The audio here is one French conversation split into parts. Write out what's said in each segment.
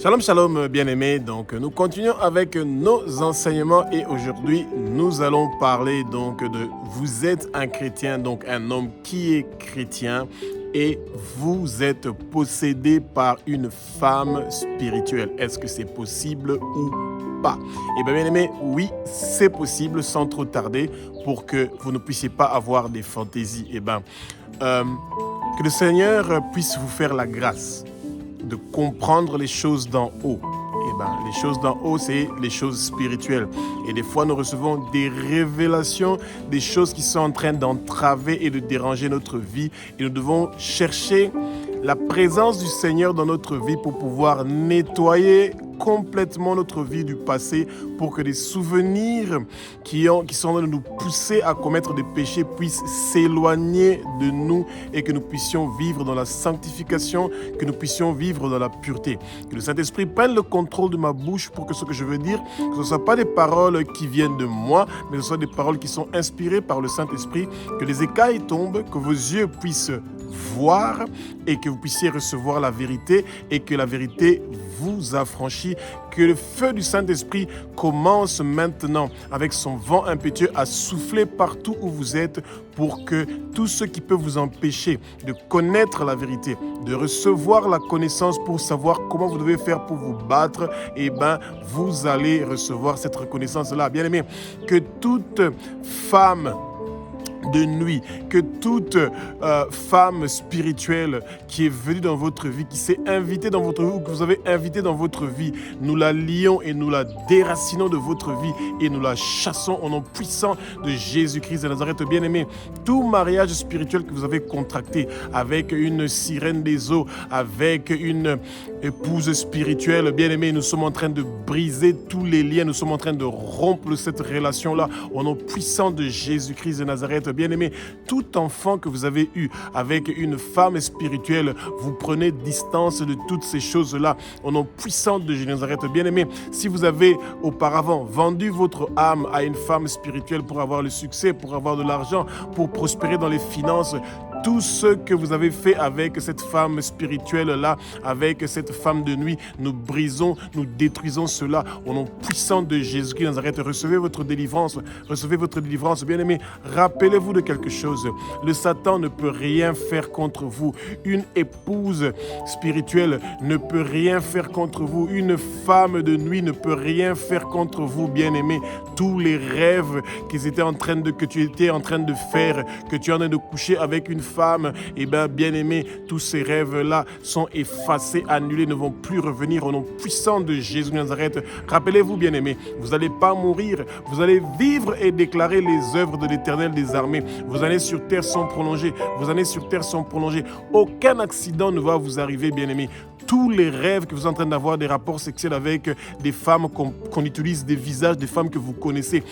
Shalom, shalom, bien-aimés. Donc, nous continuons avec nos enseignements et aujourd'hui, nous allons parler donc de vous êtes un chrétien, donc un homme qui est chrétien et vous êtes possédé par une femme spirituelle. Est-ce que c'est possible ou pas? Eh bien, bien-aimés, oui, c'est possible sans trop tarder pour que vous ne puissiez pas avoir des fantaisies. Que le Seigneur puisse vous faire la grâce de comprendre les choses d'en haut. Les choses d'en haut, c'est les choses spirituelles. Et des fois, nous recevons des révélations, des choses qui sont en train d'entraver et de déranger notre vie. Et nous devons chercher la présence du Seigneur dans notre vie pour pouvoir nettoyer complètement notre vie du passé pour que les souvenirs qui sont en train de nous pousser à commettre des péchés puissent s'éloigner de nous et que nous puissions vivre dans la sanctification, que nous puissions vivre dans la pureté. Que le Saint-Esprit prenne le contrôle de ma bouche pour que ce que je veux dire, que ce ne soit pas des paroles qui viennent de moi, mais que ce soit des paroles qui sont inspirées par le Saint-Esprit, que les écailles tombent, que vos yeux puissent voir et que vous puissiez recevoir la vérité et que la vérité vous affranchit, que le feu du Saint-Esprit commence maintenant avec son vent impétueux à souffler partout où vous êtes pour que tout ce qui peut vous empêcher de connaître la vérité, de recevoir la connaissance pour savoir comment vous devez faire pour vous battre, vous allez recevoir cette reconnaissance-là. Bien-aimés, que toute femme de nuit, que toute femme spirituelle qui est venue dans votre vie, qui s'est invitée dans votre vie ou que vous avez invitée dans votre vie, nous la lions et nous la déracinons de votre vie et nous la chassons au nom puissant de Jésus-Christ de Nazareth. Bien-aimés, tout mariage spirituel que vous avez contracté avec une sirène des eaux, avec une épouse spirituelle, bien-aimés, nous sommes en train de briser tous les liens, nous sommes en train de rompre cette relation-là au nom puissant de Jésus-Christ de Nazareth. Bien-aimés, tout enfant que vous avez eu avec une femme spirituelle, vous prenez distance de toutes ces choses-là au nom puissant de Jésus de Nazareth. Bien-aimés, si vous avez auparavant vendu votre âme à une femme spirituelle pour avoir le succès, pour avoir de l'argent, pour prospérer dans les finances, tout ce que vous avez fait avec cette femme spirituelle-là, avec cette femme de nuit, nous brisons, nous détruisons cela au nom puissant de Jésus-Christ de Nazareth. Recevez votre délivrance, bien-aimés. Rappelez-vous de quelque chose, le Satan ne peut rien faire contre vous. Une épouse spirituelle ne peut rien faire contre vous. Une femme de nuit ne peut rien faire contre vous, bien-aimés. Tous les rêves que tu étais en train de faire, que tu es en train de coucher avec une femme, bien-aimé, tous ces rêves-là sont effacés, annulés, ne vont plus revenir au nom puissant de Jésus de Nazareth. Rappelez-vous, bien-aimé, vous n'allez pas mourir, vous allez vivre et déclarer les œuvres de l'Éternel des armées. Vos années sur terre sont prolongées, Aucun accident ne va vous arriver, bien-aimé. Tous les rêves que vous êtes en train d'avoir, des rapports sexuels avec des femmes qu'on utilise, des visages, des femmes que vous connaissez,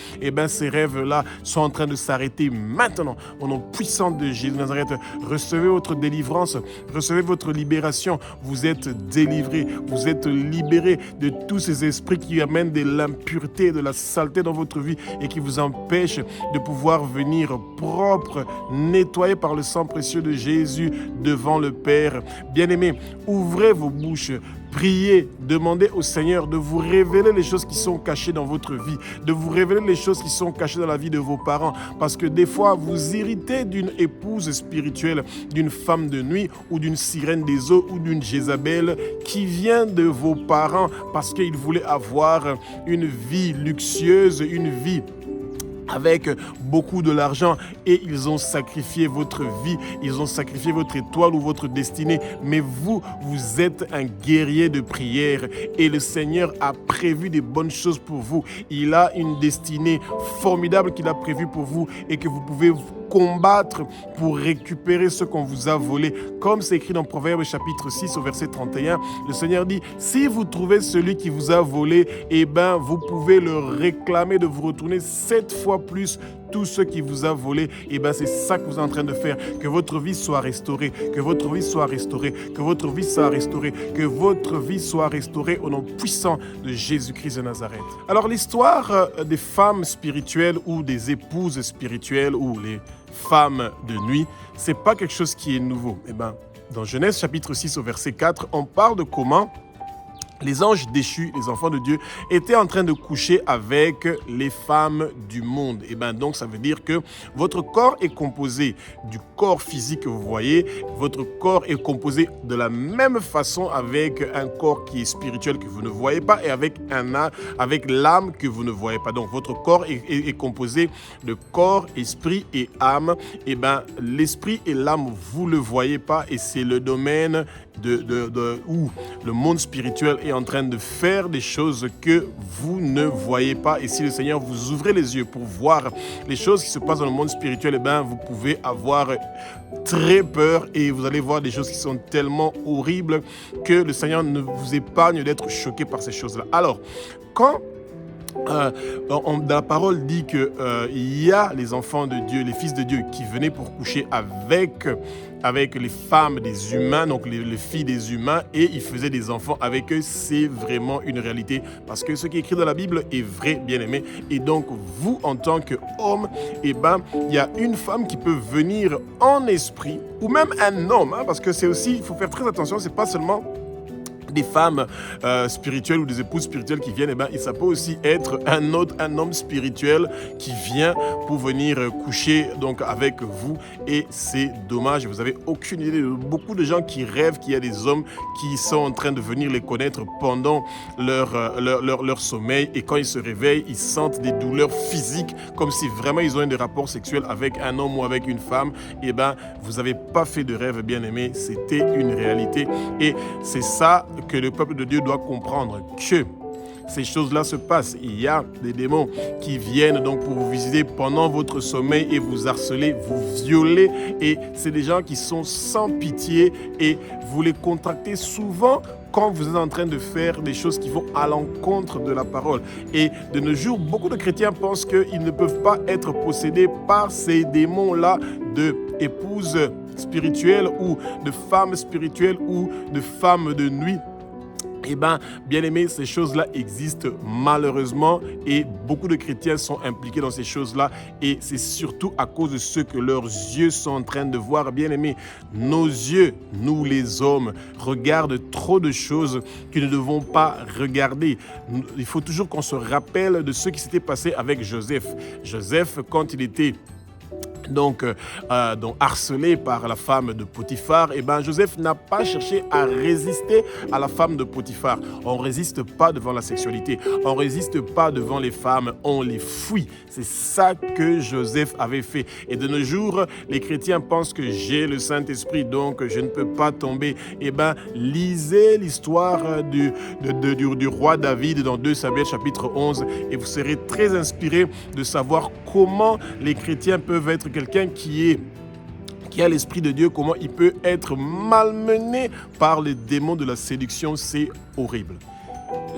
ces rêves-là sont en train de s'arrêter maintenant. Au nom puissant de Jésus de Nazareth, recevez votre délivrance, recevez votre libération. Vous êtes délivrés, vous êtes libérés de tous ces esprits qui amènent de l'impureté, de la saleté dans votre vie et qui vous empêchent de pouvoir venir propre, nettoyé par le sang précieux de Jésus devant le Père. Bien-aimés, ouvrez vos bouches, priez, demandez au Seigneur de vous révéler les choses qui sont cachées dans votre vie, de vous révéler les choses qui sont cachées dans la vie de vos parents, parce que des fois vous héritez d'une épouse spirituelle, d'une femme de nuit ou d'une sirène des eaux ou d'une Jézabel qui vient de vos parents parce qu'ils voulaient avoir une vie luxueuse, une vie avec beaucoup de l'argent et ils ont sacrifié votre vie, ils ont sacrifié votre étoile ou votre destinée. Mais vous êtes un guerrier de prière et le Seigneur a prévu des bonnes choses pour vous. Il a une destinée formidable qu'il a prévue pour vous et que vous pouvez combattre pour récupérer ce qu'on vous a volé. Comme c'est écrit dans Proverbes chapitre 6 au verset 31, le Seigneur dit, si vous trouvez celui qui vous a volé, vous pouvez le réclamer de vous retourner 7 fois plus tout ce qui vous a volé. C'est ça que vous êtes en train de faire. Que votre vie soit restaurée, que votre vie soit restaurée, que votre vie soit restaurée, que votre vie soit restaurée au nom puissant de Jésus-Christ de Nazareth. Alors l'histoire des femmes spirituelles ou des épouses spirituelles ou les femmes de nuit, c'est pas quelque chose qui est nouveau. Dans Genèse chapitre 6 au verset 4, on parle de comment les anges déchus, les enfants de Dieu, étaient en train de coucher avec les femmes du monde. Et bien donc, ça veut dire que votre corps est composé du corps physique que vous voyez. Votre corps est composé de la même façon avec un corps qui est spirituel que vous ne voyez pas et avec l'âme que vous ne voyez pas. Donc, votre corps est composé de corps, esprit et âme. Et bien, l'esprit et l'âme, vous ne le voyez pas et c'est le domaine où le monde spirituel est en train de faire des choses que vous ne voyez pas. Et si le Seigneur vous ouvrez les yeux pour voir les choses qui se passent dans le monde spirituel, eh bien, vous pouvez avoir très peur et vous allez voir des choses qui sont tellement horribles que le Seigneur ne vous épargne d'être choqué par ces choses-là. Alors, quand dans la parole dit que il y a les enfants de Dieu, les fils de Dieu qui venaient pour coucher avec les femmes des humains, donc les filles des humains, et ils faisaient des enfants avec eux. C'est vraiment une réalité parce que ce qui est écrit dans la Bible est vrai, bien aimé. Et donc vous, en tant qu'homme, eh ben, il y a une femme qui peut venir en esprit, ou même un homme, hein, parce que c'est aussi, il faut faire très attention, c'est pas seulement des femmes spirituelles ou des épouses spirituelles qui viennent, et ça peut aussi être un homme spirituel qui vient pour venir coucher donc avec vous, et c'est dommage. Vous n'avez aucune idée de beaucoup de gens qui rêvent qu'il y a des hommes qui sont en train de venir les connaître pendant leur sommeil, et quand ils se réveillent, ils sentent des douleurs physiques comme si vraiment ils ont eu des rapports sexuels avec un homme ou avec une femme. Et vous n'avez pas fait de rêve, bien aimé, c'était une réalité, et c'est ça que le peuple de Dieu doit comprendre, que ces choses-là se passent. Il y a des démons qui viennent donc pour vous visiter pendant votre sommeil et vous harceler, vous violer, et c'est des gens qui sont sans pitié et vous les contractez souvent quand vous êtes en train de faire des choses qui vont à l'encontre de la parole. Et de nos jours, beaucoup de chrétiens pensent qu'ils ne peuvent pas être possédés par ces démons-là de épouses spirituelles ou de femmes spirituelles ou de femmes de nuit. Eh bien, bien aimé, ces choses-là existent malheureusement et beaucoup de chrétiens sont impliqués dans ces choses-là, et c'est surtout à cause de ce que leurs yeux sont en train de voir. Bien aimé, nos yeux, nous les hommes, regardent trop de choses que nous ne devons pas regarder. Il faut toujours qu'on se rappelle de ce qui s'était passé avec Joseph. Joseph, quand il était donc harcelé par la femme de Potiphar, et Joseph n'a pas cherché à résister à la femme de Potiphar. On ne résiste pas devant la sexualité, on ne résiste pas devant les femmes, on les fuit. C'est ça que Joseph avait fait. Et de nos jours, les chrétiens pensent que j'ai le Saint-Esprit, donc je ne peux pas tomber. Lisez l'histoire du roi David dans 2 Samuel chapitre 11, et vous serez très inspirés de savoir comment les chrétiens peuvent être quelqu'un qui a l'Esprit de Dieu, comment il peut être malmené par les démons de la séduction. C'est horrible.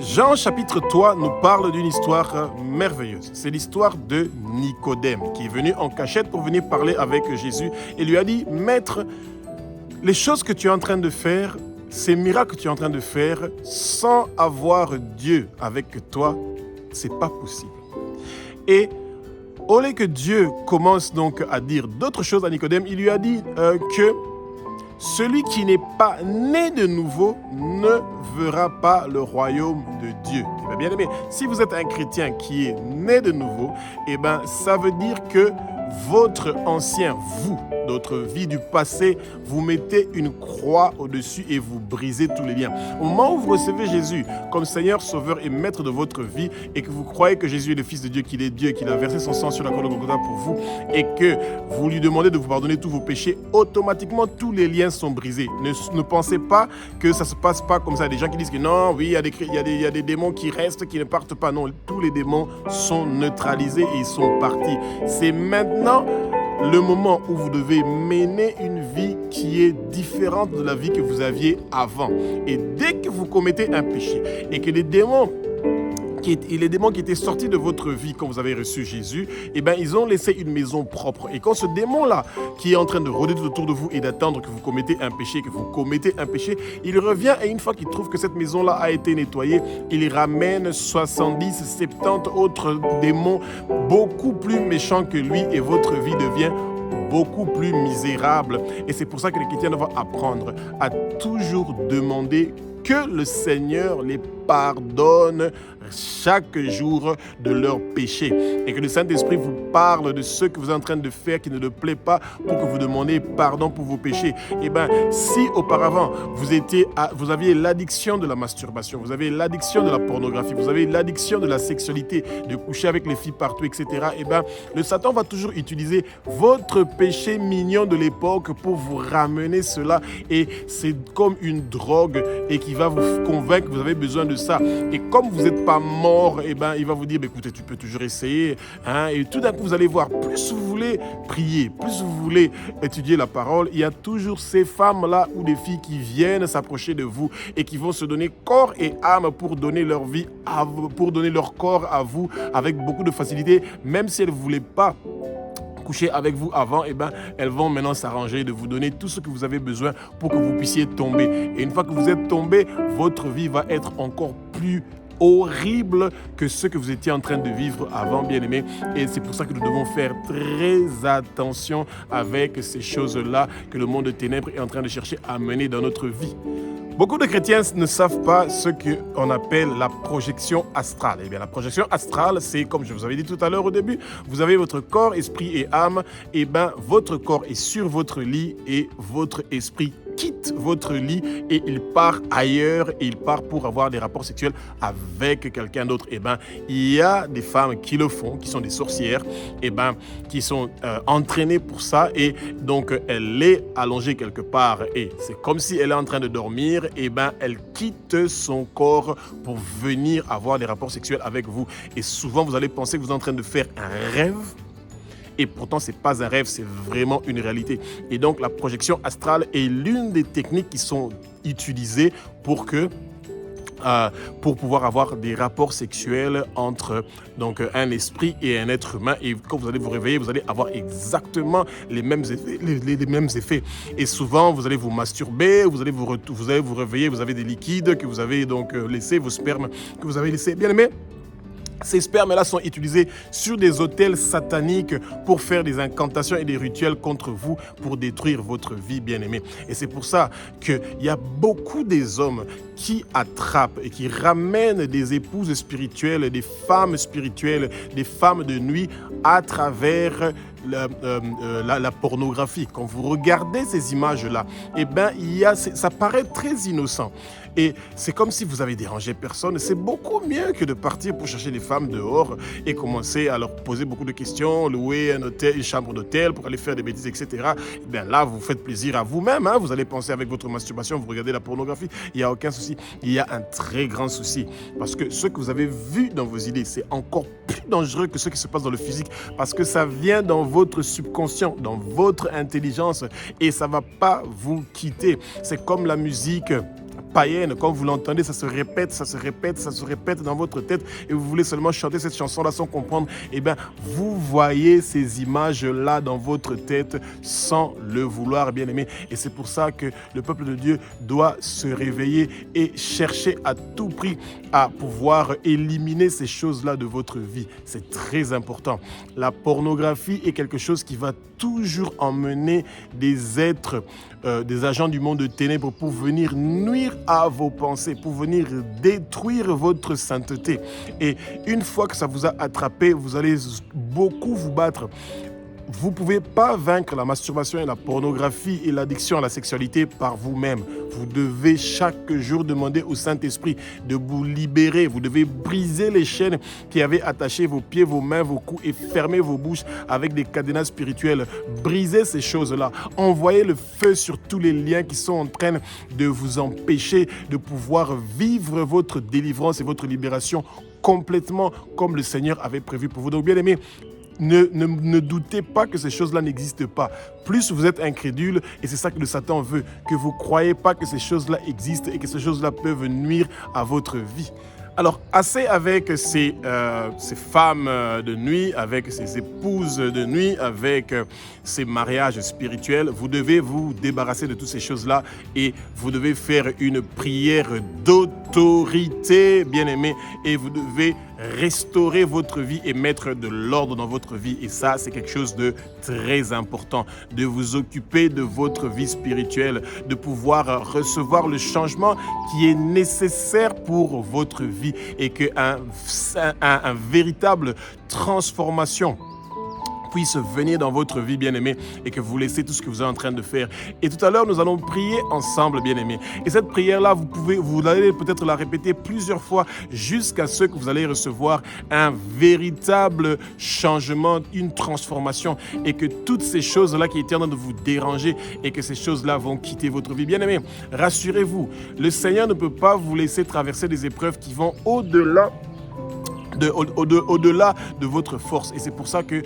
Jean chapitre 3 nous parle d'une histoire merveilleuse. C'est l'histoire de Nicodème qui est venu en cachette pour venir parler avec Jésus et lui a dit: Maître, les choses que tu es en train de faire, ces miracles que tu es en train de faire sans avoir Dieu avec toi, c'est pas possible. Et au lieu que Dieu commence donc à dire d'autres choses à Nicodème, il lui a dit que celui qui n'est pas né de nouveau ne verra pas le royaume de Dieu. Bien aimé, si vous êtes un chrétien qui est né de nouveau, ça veut dire que votre ancien vous, notre vie du passé, vous mettez une croix au-dessus et vous brisez tous les liens. Au moment où vous recevez Jésus comme Seigneur, Sauveur et Maître de votre vie, et que vous croyez que Jésus est le Fils de Dieu, qu'il est Dieu et qu'il a versé son sang sur la croix de Golgotha pour vous, et que vous lui demandez de vous pardonner tous vos péchés, automatiquement tous les liens sont brisés. Ne pensez pas que ça ne se passe pas comme ça. Des gens qui disent que non, oui, il y a des démons qui restent, qui ne partent pas. Non, tous les démons sont neutralisés et ils sont partis. C'est maintenant le moment où vous devez mener une vie qui est différente de la vie que vous aviez avant. Et dès que vous commettez un péché et que les démons qui étaient sortis de votre vie quand vous avez reçu Jésus, ils ont laissé une maison propre. Et quand ce démon-là, qui est en train de rôder tout autour de vous et d'attendre que vous commettez un péché, il revient, et une fois qu'il trouve que cette maison-là a été nettoyée, il ramène 70, 70 autres démons beaucoup plus méchants que lui, et votre vie devient beaucoup plus misérable. Et c'est pour ça que les chrétiens doivent apprendre à toujours demander que le Seigneur les pardonne chaque jour de leurs péchés et que le Saint-Esprit vous parle de ce que vous êtes en train de faire qui ne le plaît pas pour que vous demandiez pardon pour vos péchés. Et bien, si auparavant vous aviez l'addiction de la masturbation, vous avez l'addiction de la pornographie, vous avez l'addiction de la sexualité, de coucher avec les filles partout, etc. Et bien, le Satan va toujours utiliser votre péché mignon de l'époque pour vous ramener cela et c'est comme une drogue et qui va vous convaincre que vous avez besoin de ça. Et comme vous n'êtes pas mort, et ben, il va vous dire, écoutez, tu peux toujours essayer. Hein, et tout d'un coup, vous allez voir, plus vous voulez prier, plus vous voulez étudier la parole, il y a toujours ces femmes-là ou des filles qui viennent s'approcher de vous et qui vont se donner corps et âme pour donner leur vie à vous, pour donner leur corps à vous avec beaucoup de facilité, même si elles ne voulaient pas coucher avec vous avant, et ben, elles vont maintenant s'arranger de vous donner tout ce que vous avez besoin pour que vous puissiez tomber. Et une fois que vous êtes tombé, votre vie va être encore plus horrible que ce que vous étiez en train de vivre avant, bien-aimés. Et c'est pour ça que nous devons faire très attention avec ces choses-là que le monde de ténèbres est en train de chercher à mener dans notre vie. Beaucoup de chrétiens ne savent pas ce qu'on appelle la projection astrale. Eh bien, la projection astrale, c'est, comme je vous avais dit tout à l'heure au début, vous avez votre corps, esprit et âme. Eh bien, votre corps est sur votre lit et votre esprit quitte votre lit et il part ailleurs et il part pour avoir des rapports sexuels avec quelqu'un d'autre. Eh bien, il y a des femmes qui le font, qui sont des sorcières, eh bien, qui sont entraînées pour ça et donc elle est allongée quelque part et c'est comme si elle est en train de dormir, eh bien, elle quitte son corps pour venir avoir des rapports sexuels avec vous. Et souvent, vous allez penser que vous êtes en train de faire un rêve. Et pourtant, ce n'est pas un rêve, c'est vraiment une réalité. Et donc, la projection astrale est l'une des techniques qui sont utilisées pour pouvoir avoir des rapports sexuels entre donc, un esprit et un être humain. Et quand vous allez vous réveiller, vous allez avoir exactement les mêmes effets. Les mêmes effets. Et souvent, vous allez vous masturber, vous allez vous réveiller, vous avez des liquides que vous avez donc laissés, vos spermes que vous avez laissés. Bien aimé. Ces spermes-là sont utilisés sur des autels sataniques pour faire des incantations et des rituels contre vous, pour détruire votre vie, bien-aimée. Et c'est pour ça qu'il y a beaucoup des hommes qui attrapent et qui ramènent des épouses spirituelles, des femmes spirituelles, des femmes de nuit à travers la pornographie. Quand vous regardez ces images-là, eh ben, ça paraît très innocent. Et c'est comme si vous avez dérangé personne. C'est beaucoup mieux que de partir pour chercher des femmes dehors et commencer à leur poser beaucoup de questions, louer un hôtel, une chambre d'hôtel pour aller faire des bêtises, etc. Eh bien là, vous faites plaisir à vous-même. Hein. Vous allez penser avec votre masturbation, vous regardez la pornographie. Il n'y a aucun souci. Il y a un très grand souci. Parce que ce que vous avez vu dans vos idées, c'est encore plus dangereux que ce qui se passe dans le physique. Parce que ça vient dans votre subconscient, dans votre intelligence. Et ça ne va pas vous quitter. C'est comme la musique païenne, quand vous l'entendez, ça se répète, ça se répète, ça se répète dans votre tête et vous voulez seulement chanter cette chanson-là sans comprendre, eh bien, vous voyez ces images-là dans votre tête sans le vouloir, bien aimé. Et c'est pour ça que le peuple de Dieu doit se réveiller et chercher à tout prix à pouvoir éliminer ces choses-là de votre vie. C'est très important. La pornographie est quelque chose qui va toujours emmener des êtres, des agents du monde de ténèbres pour venir nuire à vos pensées, pour venir détruire votre sainteté. Et une fois que ça vous a attrapé, vous allez beaucoup vous battre. Vous ne pouvez pas vaincre la masturbation et la pornographie et l'addiction à la sexualité par vous-même. Vous devez chaque jour demander au Saint-Esprit de vous libérer. Vous devez briser les chaînes qui avaient attaché vos pieds, vos mains, vos coups et fermer vos bouches avec des cadenas spirituels. Brisez ces choses-là. Envoyez le feu sur tous les liens qui sont en train de vous empêcher de pouvoir vivre votre délivrance et votre libération complètement comme le Seigneur avait prévu pour vous. Donc, bien aimés, ne doutez pas que ces choses-là n'existent pas. Plus vous êtes incrédule, et c'est ça que le Satan veut, que vous ne croyez pas que ces choses-là existent et que ces choses-là peuvent nuire à votre vie. Alors, assez avec ces femmes de nuit, avec ces épouses de nuit, avec ces mariages spirituels. Vous devez vous débarrasser de toutes ces choses-là et vous devez faire une prière d'autorité, bien-aimé, et vous devez restaurer votre vie et mettre de l'ordre dans votre vie. Et ça, c'est quelque chose de très important, de vous occuper de votre vie spirituelle, de pouvoir recevoir le changement qui est nécessaire pour votre vie et qu'un véritable transformation puisse venir dans votre vie, bien-aimés, et que vous laissez tout ce que vous êtes en train de faire. Et tout à l'heure, nous allons prier ensemble, bien-aimés. Et cette prière-là, vous allez peut-être la répéter plusieurs fois jusqu'à ce que vous allez recevoir un véritable changement, une transformation, et que toutes ces choses-là qui étaient en train de vous déranger, et que ces choses-là vont quitter votre vie. Bien-aimés, rassurez-vous, le Seigneur ne peut pas vous laisser traverser des épreuves qui vont au-delà de votre force. Et c'est pour ça que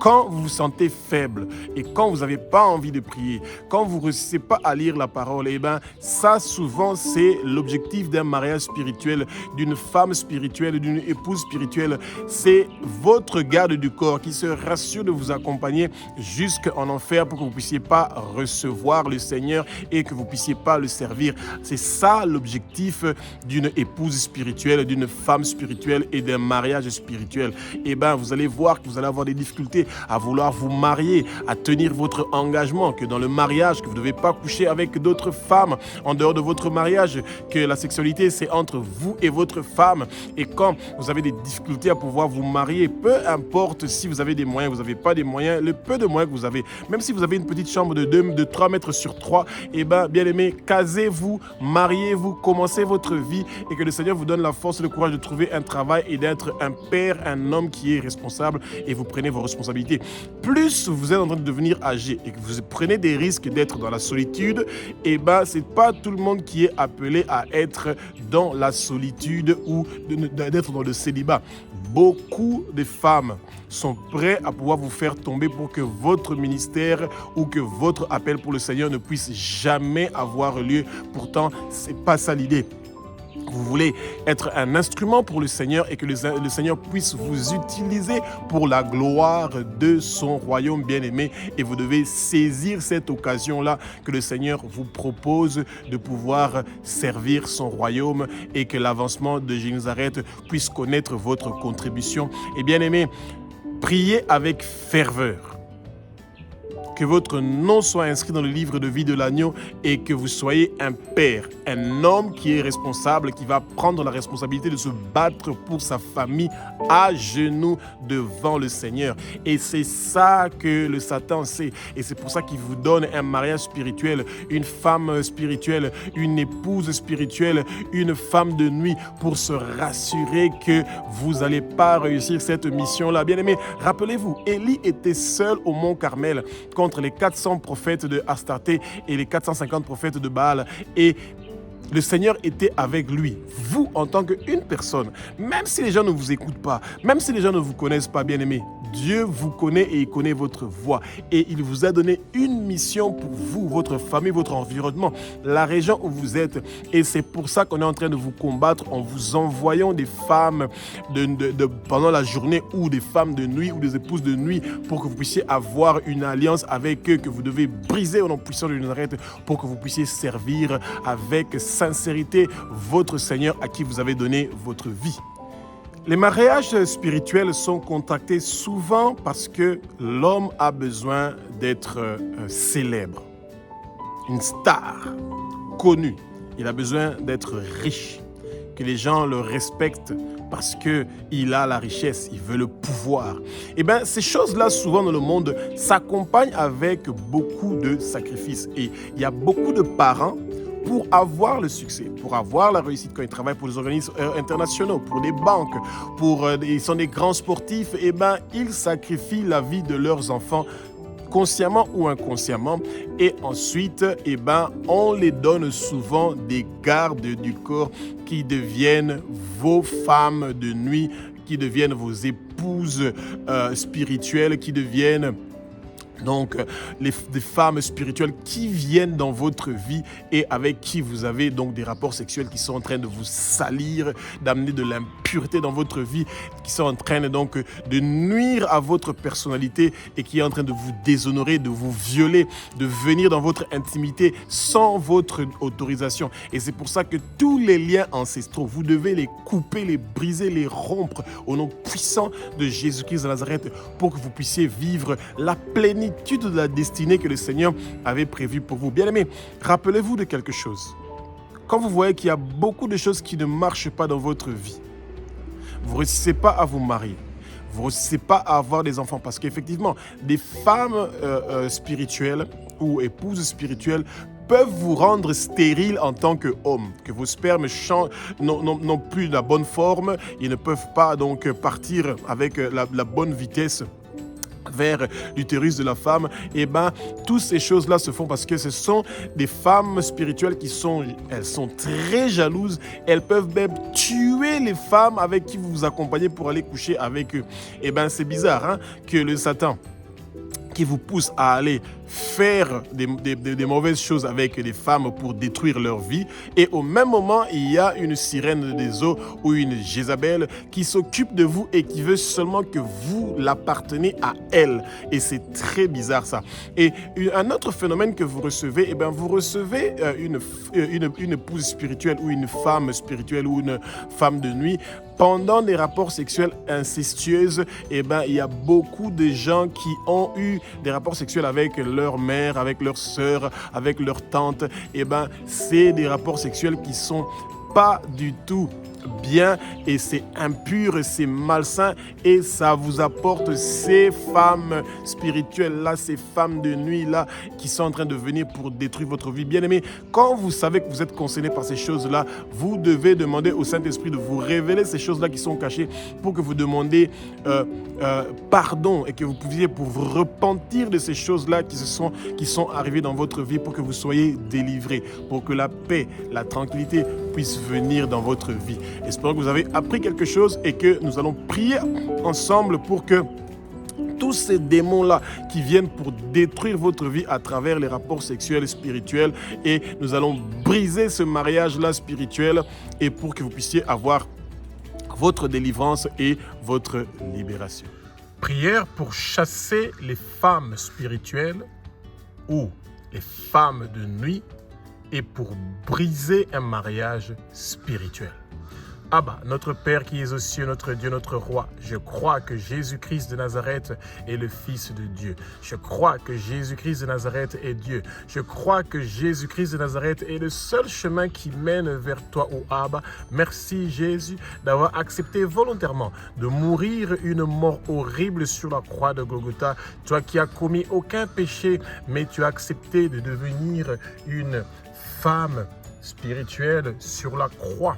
quand vous vous sentez faible et quand vous n'avez pas envie de prier, quand vous ne réussissez pas à lire la parole, eh bien, ça souvent c'est l'objectif d'un mariage spirituel, d'une femme spirituelle, d'une épouse spirituelle. C'est votre garde du corps qui se rassure de vous accompagner jusqu'en enfer pour que vous ne puissiez pas recevoir le Seigneur et que vous ne puissiez pas le servir. C'est ça l'objectif d'une épouse spirituelle, d'une femme spirituelle et d'un mariage spirituel. Eh bien, vous allez voir que vous allez avoir des difficultés à vouloir vous marier, à tenir votre engagement, que dans le mariage, que vous ne devez pas coucher avec d'autres femmes en dehors de votre mariage, que la sexualité c'est entre vous et votre femme. Et quand vous avez des difficultés à pouvoir vous marier, peu importe si vous avez des moyens, vous n'avez pas des moyens, le peu de moyens que vous avez, même si vous avez une petite chambre de 3 mètres sur 3, eh bien, bien aimé, casez-vous, mariez-vous, commencez votre vie et que le Seigneur vous donne la force et le courage de trouver un travail et d'être un père, un homme qui est responsable et vous prenez vos responsabilités. Plus vous êtes en train de devenir âgé et que vous prenez des risques d'être dans la solitude, eh ben, c'est pas tout le monde qui est appelé à être dans la solitude ou d'être dans le célibat. Beaucoup de femmes sont prêtes à pouvoir vous faire tomber pour que votre ministère ou que votre appel pour le Seigneur ne puisse jamais avoir lieu. Pourtant, c'est pas ça l'idée. Vous voulez être un instrument pour le Seigneur et que le Seigneur puisse vous utiliser pour la gloire de son royaume bien-aimé. Et vous devez saisir cette occasion-là que le Seigneur vous propose de pouvoir servir son royaume et que l'avancement de Jésus-Nazareth puisse connaître votre contribution. Et bien-aimé, priez avec ferveur. Que votre nom soit inscrit dans le livre de vie de l'agneau et que vous soyez un père, un homme qui est responsable, qui va prendre la responsabilité de se battre pour sa famille à genoux devant le Seigneur. Et c'est ça que le Satan sait. Et c'est pour ça qu'il vous donne un mariage spirituel, une femme spirituelle, une épouse spirituelle, une femme de nuit pour se rassurer que vous n'allez pas réussir cette mission-là. Bien-aimés, rappelez-vous, Élie était seul au mont Carmel contre les 400 prophètes de Astarté et les 450 prophètes de Baal. Et le Seigneur était avec lui. Vous, en tant qu'une personne, même si les gens ne vous écoutent pas, même si les gens ne vous connaissent pas, bien-aimés, Dieu vous connaît et il connaît votre voix. Et il vous a donné une mission pour vous, votre famille, votre environnement, la région où vous êtes. Et c'est pour ça qu'on est en train de vous combattre en vous envoyant des femmes pendant la journée ou des femmes de nuit ou des épouses de nuit pour que vous puissiez avoir une alliance avec eux que vous devez briser au nom puissant de Nazareth pour que vous puissiez servir avec sincérité votre Seigneur à qui vous avez donné votre vie. Les mariages spirituels sont contractés souvent parce que l'homme a besoin d'être célèbre, une star, connu. Il a besoin d'être riche, que les gens le respectent parce qu'il a la richesse, il veut le pouvoir. Et bien, ces choses-là, souvent dans le monde, s'accompagnent avec beaucoup de sacrifices. Et il y a beaucoup de parents pour avoir le succès, pour avoir la réussite quand ils travaillent pour des organismes internationaux, pour des banques, ils sont des grands sportifs, et ben ils sacrifient la vie de leurs enfants consciemment ou inconsciemment, et ensuite, on les donne souvent des gardes du corps qui deviennent vos femmes de nuit, qui deviennent vos épouses spirituelles, qui deviennent Donc, des femmes spirituelles qui viennent dans votre vie et avec qui vous avez donc des rapports sexuels qui sont en train de vous salir, d'amener de l'impureté dans votre vie, qui sont en train donc de nuire à votre personnalité et qui est en train de vous déshonorer, de vous violer, de venir dans votre intimité sans votre autorisation. Et c'est pour ça que tous les liens ancestraux, vous devez les couper, les briser, les rompre au nom puissant de Jésus-Christ de Nazareth pour que vous puissiez vivre la plénitude de la destinée que le Seigneur avait prévue pour vous. Bien-aimés, rappelez-vous de quelque chose. Quand vous voyez qu'il y a beaucoup de choses qui ne marchent pas dans votre vie, vous ne réussissez pas à vous marier, vous ne réussissez pas à avoir des enfants, parce qu'effectivement, des femmes spirituelles ou épouses spirituelles peuvent vous rendre stérile en tant qu'homme, que vos spermes n'ont plus la bonne forme, ils ne peuvent pas donc partir avec la bonne vitesse vers l'utérus de la femme. Et bien, toutes ces choses-là se font parce que ce sont des femmes spirituelles elles sont très jalouses. Elles peuvent même tuer les femmes avec qui vous vous accompagnez pour aller coucher avec eux. Et bien, c'est bizarre hein, que le Satan qui vous pousse à aller faire des mauvaises choses avec des femmes pour détruire leur vie. Et au même moment, il y a une sirène des eaux ou une Jézabel qui s'occupe de vous et qui veut seulement que vous l'appartenez à elle. Et c'est très bizarre ça. Et un autre phénomène que vous recevez, eh bien, vous recevez une épouse spirituelle ou une femme spirituelle ou une femme de nuit. Pendant des rapports sexuels incestueux, eh ben, il y a beaucoup de gens qui ont eu des rapports sexuels avec leur mère, avec leur sœur, avec leur tante. Eh ben, c'est des rapports sexuels qui sont pas du tout bien et c'est impur, c'est malsain et ça vous apporte ces femmes spirituelles là, ces femmes de nuit là qui sont en train de venir pour détruire votre vie. Bien aimé, quand vous savez que vous êtes concerné par ces choses là, vous devez demander au Saint-Esprit de vous révéler ces choses là qui sont cachées pour que vous demandiez pardon et que vous puissiez pour vous repentir de ces choses là qui sont arrivées dans votre vie pour que vous soyez délivrés, pour que la paix, la tranquillité puisse venir dans votre vie. Espérons que vous avez appris quelque chose et que nous allons prier ensemble pour que tous ces démons-là qui viennent pour détruire votre vie à travers les rapports sexuels et spirituels, et nous allons briser ce mariage-là spirituel et pour que vous puissiez avoir votre délivrance et votre libération. Prière pour chasser les femmes spirituelles ou les femmes de nuit et pour briser un mariage spirituel. Abba, notre Père qui es aux cieux, notre Dieu, notre Roi, je crois que Jésus-Christ de Nazareth est le Fils de Dieu. Je crois que Jésus-Christ de Nazareth est Dieu. Je crois que Jésus-Christ de Nazareth est le seul chemin qui mène vers toi, ô Abba. Merci Jésus d'avoir accepté volontairement de mourir une mort horrible sur la croix de Golgotha. Toi qui as commis aucun péché, mais tu as accepté de devenir une femme spirituelle sur la croix,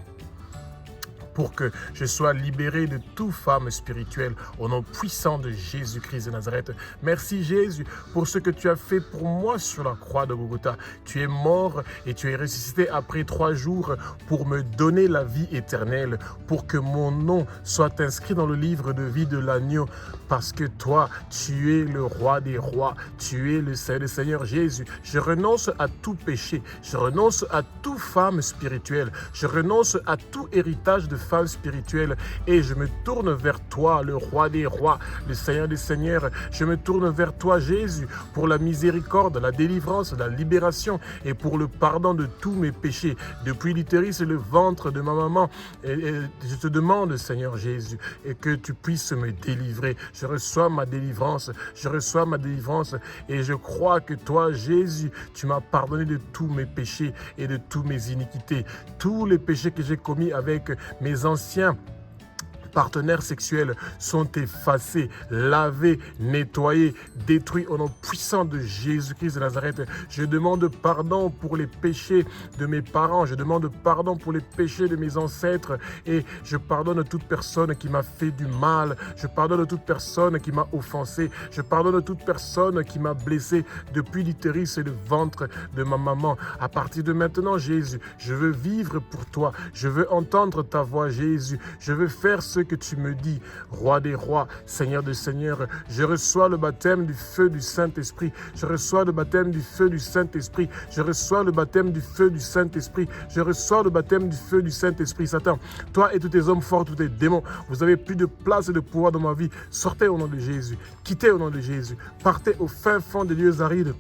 pour que je sois libéré de toute femme spirituelle au nom puissant de Jésus-Christ de Nazareth. Merci Jésus pour ce que tu as fait pour moi sur la croix de Golgotha. Tu es mort et tu es ressuscité après 3 jours pour me donner la vie éternelle, pour que mon nom soit inscrit dans le livre de vie de l'agneau, parce que toi, tu es le roi des rois, tu es le Seigneur Jésus. Je renonce à tout péché, je renonce à toute femme spirituelle, je renonce à tout héritage de femme spirituelle et je me tourne vers toi, le roi des rois, le Seigneur des seigneurs. Je me tourne vers toi, Jésus, pour la miséricorde, la délivrance, la libération et pour le pardon de tous mes péchés, depuis l'utérus et le ventre de ma maman. Et je te demande, Seigneur Jésus, et que tu puisses me délivrer. Je reçois ma délivrance, et je crois que toi, Jésus, tu m'as pardonné de tous mes péchés et de tous mes iniquités, tous les péchés que j'ai commis avec mes anciens partenaires sexuels sont effacés, lavés, nettoyés, détruits au nom puissant de Jésus-Christ de Nazareth. Je demande pardon pour les péchés de mes parents, je demande pardon pour les péchés de mes ancêtres et je pardonne toute personne qui m'a fait du mal, je pardonne toute personne qui m'a offensé, je pardonne toute personne qui m'a blessé depuis l'utérus et le ventre de ma maman. À partir de maintenant, Jésus, je veux vivre pour toi, je veux entendre ta voix, Jésus, je veux faire ce que tu me dis, roi des rois, Seigneur des seigneurs. Je reçois le baptême du feu du Saint-Esprit. Je reçois le baptême du feu du Saint-Esprit. Je reçois le baptême du feu du Saint-Esprit. Je reçois le baptême du feu du Saint-Esprit. Satan, toi et tous tes hommes forts, tous tes démons, vous avez plus de place et de pouvoir dans ma vie. Sortez au nom de Jésus. Quittez au nom de Jésus. Partez au fin fond des lieux arides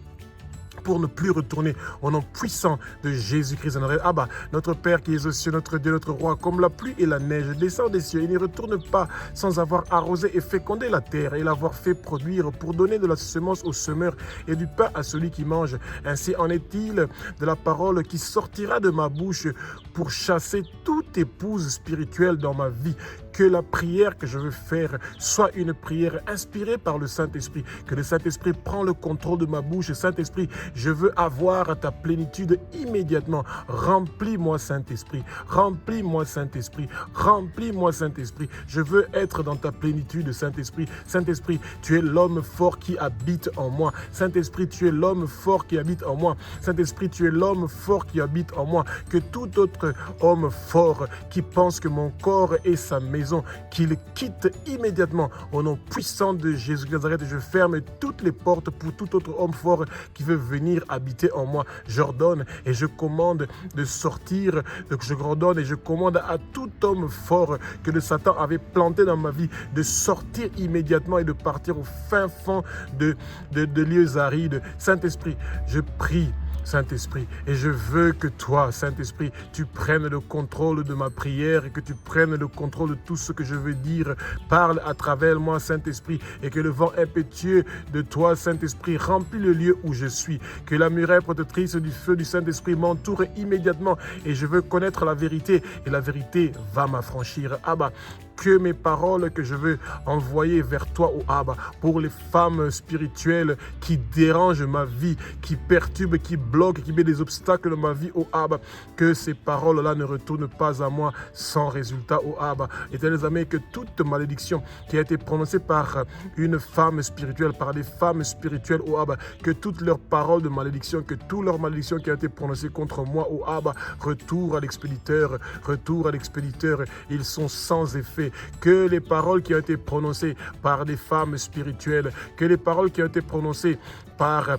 pour ne plus retourner au nom puissant de Jésus-Christ. Abba, notre Père qui es aux cieux, notre Dieu, notre Roi, comme la pluie et la neige descend des cieux et ne retourne pas sans avoir arrosé et fécondé la terre et l'avoir fait produire pour donner de la semence au semeur et du pain à celui qui mange. Ainsi en est-il de la parole qui sortira de ma bouche pour chasser toute épouse spirituelle dans ma vie. Que la prière que je veux faire soit une prière inspirée par le Saint-Esprit. Que le Saint-Esprit prend le contrôle de ma bouche. Saint-Esprit, je veux avoir ta plénitude immédiatement. Remplis-moi, Saint-Esprit. Remplis-moi, Saint-Esprit. Remplis-moi, Saint-Esprit. Je veux être dans ta plénitude, Saint-Esprit. Saint-Esprit, tu es l'homme fort qui habite en moi. Saint-Esprit, tu es l'homme fort qui habite en moi. Saint-Esprit, tu es l'homme fort qui habite en moi. Que tout autre homme fort qui pense que mon corps est sa maison, qu'il quitte immédiatement au nom puissant de Jésus de Nazareth. Je ferme toutes les portes pour tout autre homme fort qui veut venir habiter en moi. J'ordonne et je commande de sortir. Donc je ordonne et je commande à tout homme fort que le Satan avait planté dans ma vie de sortir immédiatement et de partir au fin fond de lieux arides. Saint-Esprit, je prie, Saint-Esprit, et je veux que toi, Saint-Esprit, tu prennes le contrôle de ma prière et que tu prennes le contrôle de tout ce que je veux dire. Parle à travers moi, Saint-Esprit, et que le vent impétueux de toi, Saint-Esprit, remplit le lieu où je suis. Que la muraille protectrice du feu du Saint-Esprit m'entoure immédiatement et je veux connaître la vérité et la vérité va m'affranchir. Abba, que mes paroles que je veux envoyer vers toi, oh Abba, pour les femmes spirituelles qui dérangent ma vie, qui perturbent, qui bloquent, qui mettent des obstacles dans ma vie, oh Abba, que ces paroles-là ne retournent pas à moi sans résultat, oh Abba. Éternels amis, que toute malédiction qui a été prononcée par une femme spirituelle, par des femmes spirituelles, oh Abba, que toutes leurs paroles de malédiction, que toutes leurs malédictions qui ont été prononcées contre moi, oh Abba, retour à l'expéditeur, retour à l'expéditeur, ils sont sans effet. Que les paroles qui ont été prononcées par des femmes spirituelles, que les paroles qui ont été prononcées par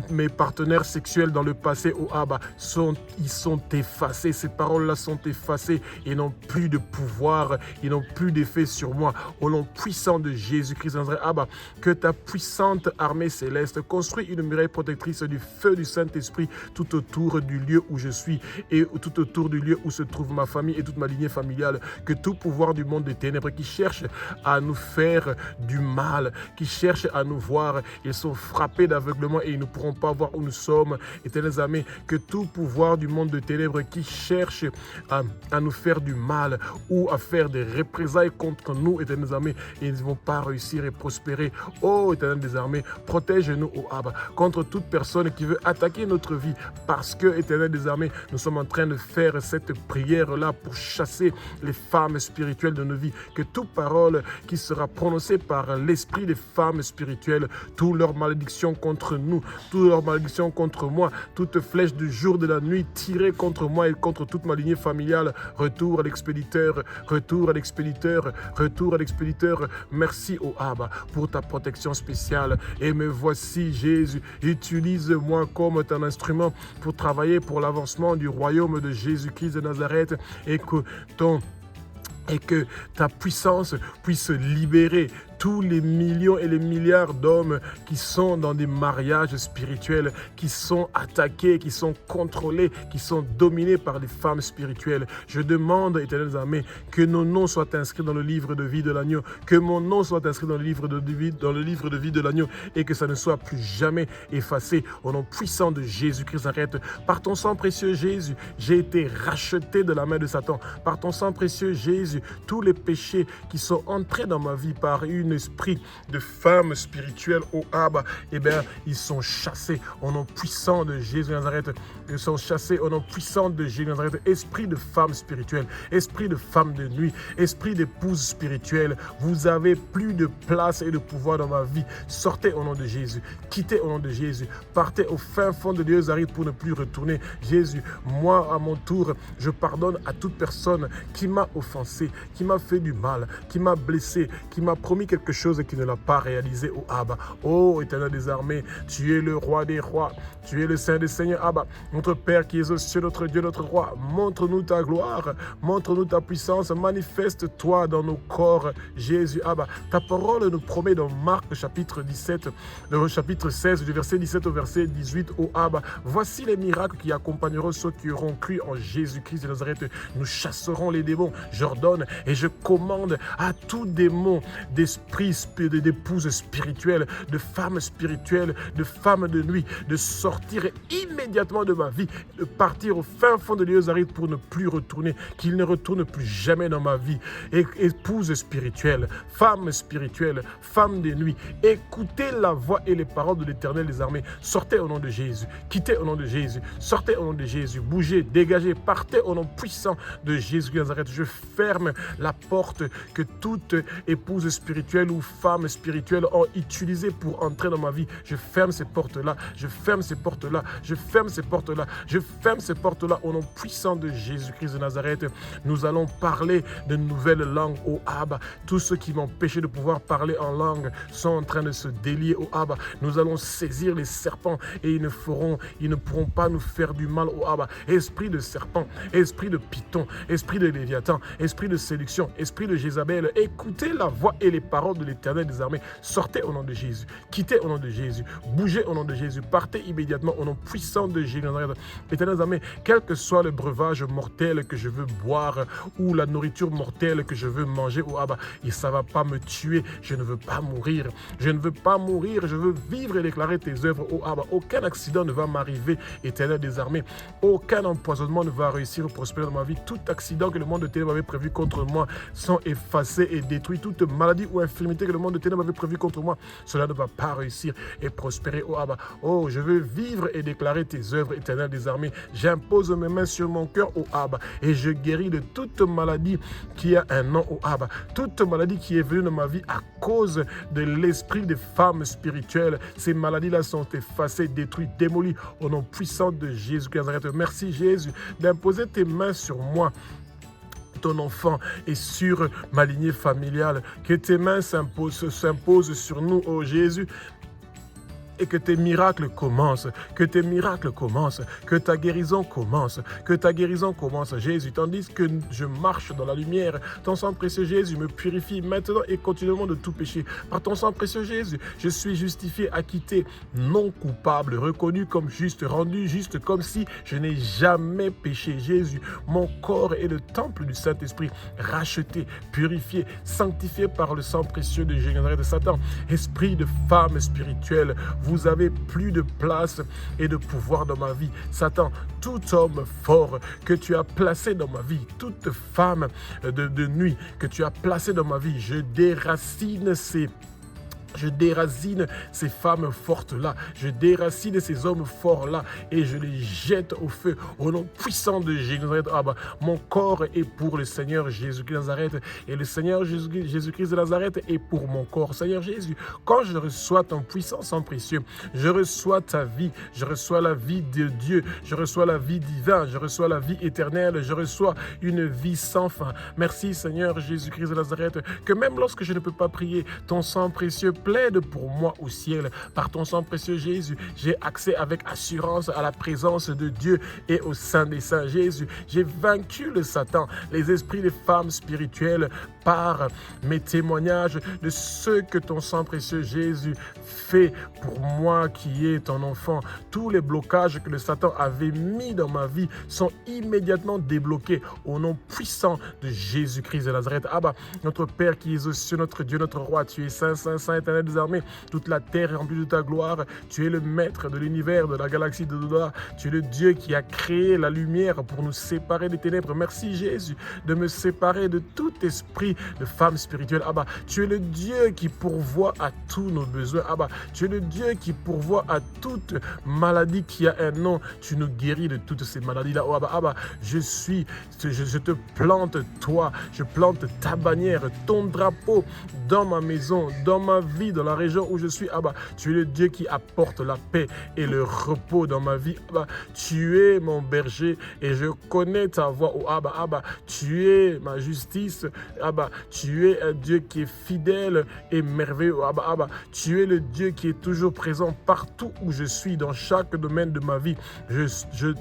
mes partenaires sexuels dans le passé, oh Abba, ils sont effacés. Ces paroles-là sont effacées et n'ont plus de pouvoir, ils n'ont plus d'effet sur moi. Au nom puissant de Jésus-Christ, Abba, que ta puissante armée céleste construise une muraille protectrice du feu du Saint-Esprit tout autour du lieu où je suis et tout autour du lieu où se trouve ma famille et toute ma lignée familiale. Que tout pouvoir du monde des ténèbres qui cherche à nous faire du mal, qui cherche à nous voir, ils sont frappés d'aveuglement et ils ne pourront pas voir où nous sommes. Éternels amis, que tout pouvoir du monde de ténèbres qui cherche à nous faire du mal ou à faire des représailles contre nous, éternels amis, ils ne vont pas réussir et prospérer. Oh éternel des armées, protège-nous, oh Abba, contre toute personne qui veut attaquer notre vie, parce que, éternel des armées, nous sommes en train de faire cette prière-là pour chasser les femmes spirituelles de nos vies. Que toute parole qui sera prononcée par l'esprit des femmes spirituelles, toutes leurs malédictions contre nous, toutes leurs malédictions contre moi, toute flèche du jour de la nuit tirée contre moi et contre toute ma lignée familiale, retour à l'expéditeur, retour à l'expéditeur, retour à l'expéditeur. Merci, oh Abba, pour ta protection spéciale. Et me voici, Jésus, utilise-moi comme ton instrument pour travailler pour l'avancement du royaume de Jésus-Christ de Nazareth et que ta puissance puisse libérer tous les millions et les milliards d'hommes qui sont dans des mariages spirituels, qui sont attaqués, qui sont contrôlés, qui sont dominés par des femmes spirituelles. Je demande, éternels amis, que nos noms soient inscrits dans le livre de vie de l'agneau, que mon nom soit inscrit dans le livre de vie, de l'agneau, et que ça ne soit plus jamais effacé. Au nom puissant de Jésus-Christ, arrête. Par ton sang précieux, Jésus, j'ai été racheté de la main de Satan. Par ton sang précieux, Jésus, tous les péchés qui sont entrés dans ma vie par une esprit de femme spirituelle, oh Abba, eh bien, ils sont chassés au nom puissant de Jésus de Nazareth. Ils sont chassés au nom puissant de Jésus de Nazareth. Esprit de femme spirituelle, esprit de femme de nuit, esprit d'épouse spirituelle, vous avez plus de place et de pouvoir dans ma vie. Sortez au nom de Jésus, quittez au nom de Jésus, partez au fin fond de Dieu pour ne plus retourner. Jésus, moi à mon tour, je pardonne à toute personne qui m'a offensé, qui m'a fait du mal, qui m'a blessé, qui m'a promis quelque chose et qui ne l'a pas réalisé, oh Abba. Oh Éternel des armées, tu es le roi des rois, tu es le Saint des seigneurs, Abba, notre Père qui es aux cieux, notre Dieu, notre roi. Montre-nous ta gloire, montre-nous ta puissance, manifeste-toi dans nos corps, Jésus, Abba. Ta parole nous promet dans Marc chapitre 17, le chapitre 16, du verset 17 au verset 18, oh Abba. Voici les miracles qui accompagneront ceux qui auront cru en Jésus-Christ de Nazareth. Nous chasserons les démons. J'ordonne et je commande à tout démon d'esprit, d'épouse spirituelle, de femme spirituelle, de femme de nuit, de sortir immédiatement de ma vie, de partir au fin fond de l'Ézarite pour ne plus retourner, qu'il ne retourne plus jamais dans ma vie. Épouse spirituelle, femme de nuit, écoutez la voix et les paroles de l'Éternel des armées. Sortez au nom de Jésus, quittez au nom de Jésus, sortez au nom de Jésus, bougez, dégagez, partez au nom puissant de Jésus de Nazareth. Je ferme la porte que toute épouse spirituelle ou femme spirituelle ont utilisée pour entrer dans ma vie. Je ferme ces portes-là, je ferme ces portes-là, je ferme ces portes-là, je ferme ces portes-là au nom puissant de Jésus-Christ de Nazareth. Nous allons parler de nouvelles langues au Abba. Tous ceux qui m'empêchaient de pouvoir parler en langue sont en train de se délier au Abba. Nous allons saisir les serpents et ils ne pourront pas nous faire du mal au Abba. Esprit de serpent, esprit de python, esprit de léviathan, esprit de séduction, esprit de Jézabel, écoutez la voix et les paroles de l'Éternel des armées. Sortez au nom de Jésus, quittez au nom de Jésus, bougez au nom de Jésus, partez immédiatement au nom puissant de Jésus. L'Éternel des armées, quel que soit le breuvage mortel que je veux boire ou la nourriture mortelle que je veux manger au Abba, et ça ne va pas me tuer, je ne veux pas mourir, je ne veux pas mourir, je veux vivre et déclarer tes œuvres au Abba. Aucun accident ne va m'arriver, Éternel des armées, aucun empoisonnement ne va réussir ou prospérer dans ma vie. Tout accident que le monde de ténèbres avait prévu contre moi sont effacés et détruits. Toute maladie ou infirmité que le monde de ténèbres avait prévu contre moi, cela ne va pas réussir et prospérer au Abba. Oh, je veux vivre et déclarer tes œuvres, Éternel des armées. J'impose mes mains sur mon cœur au Abba et je guéris de toute maladie qui a un nom au Abba. Toute maladie qui est venue dans ma vie à cause de l'esprit des femmes spirituelles, ces maladies-là sont effacées, détruites, démolies au nom puissant de Jésus de Nazareth. Merci Jésus d'imposer tes mains sur moi, ton enfant, et sur ma lignée familiale. Que tes mains s'imposent sur nous, oh Jésus, et que tes miracles commencent, que tes miracles commencent, que ta guérison commence, que ta guérison commence, Jésus. Tandis que je marche dans la lumière, ton sang précieux Jésus me purifie maintenant et continuellement de tout péché. Par ton sang précieux Jésus, je suis justifié, acquitté, non coupable, reconnu comme juste, rendu juste comme si je n'ai jamais péché. Jésus, mon corps est le temple du Saint-Esprit, racheté, purifié, sanctifié par le sang précieux de Jésus de Satan. Esprit de femme spirituelle, vous avez plus de place et de pouvoir dans ma vie. Satan, tout homme fort que tu as placé dans ma vie, toute femme de nuit que tu as placé dans ma vie, je déracine ces femmes fortes-là, je déracine ces hommes forts-là et je les jette au feu au nom puissant de Jésus de Nazareth. Ah bah, mon corps est pour le Seigneur Jésus-Christ de Nazareth et le Seigneur Jésus-Christ de Nazareth est pour mon corps. Seigneur Jésus, quand je reçois ton puissant sang précieux, je reçois ta vie, je reçois la vie de Dieu, je reçois la vie divine, je reçois la vie éternelle, je reçois une vie sans fin. Merci Seigneur Jésus-Christ de Nazareth, que même lorsque je ne peux pas prier, ton sang précieux plaide pour moi au ciel. Par ton sang précieux Jésus, j'ai accès avec assurance à la présence de Dieu et au sein des saints. Jésus, j'ai vaincu le Satan, les esprits des femmes spirituelles par mes témoignages de ce que ton sang précieux Jésus fait pour moi qui est ton enfant. Tous les blocages que le Satan avait mis dans ma vie sont immédiatement débloqués au nom puissant de Jésus-Christ de Nazareth. Abba, notre Père qui es aux cieux, notre Dieu, notre roi, tu es saint, saint, saint, l'Éternel des armées. Toute la terre est remplie de ta gloire. Tu es le maître de l'univers, de la galaxie de Doda. Tu es le Dieu qui a créé la lumière pour nous séparer des ténèbres. Merci Jésus de me séparer de tout esprit de femme spirituelle. Abba, tu es le Dieu qui pourvoit à tous nos besoins. Abba, tu es le Dieu qui pourvoit à toute maladie qui a un nom. Tu nous guéris de toutes ces maladies-là. Oh, Abba, Abba, je te plante toi, je plante ta bannière, ton drapeau dans ma maison, dans ma vie, dans la région où je suis. Abba, tu es le Dieu qui apporte la paix et le repos dans ma vie. Abba, tu es mon berger et je connais ta voix. Oh, Abba, Abba, tu es ma justice. Abba, tu es un Dieu qui est fidèle et merveilleux. Oh, Abba, Abba, tu es le Dieu qui est toujours présent partout où je suis, dans chaque domaine de ma vie. Je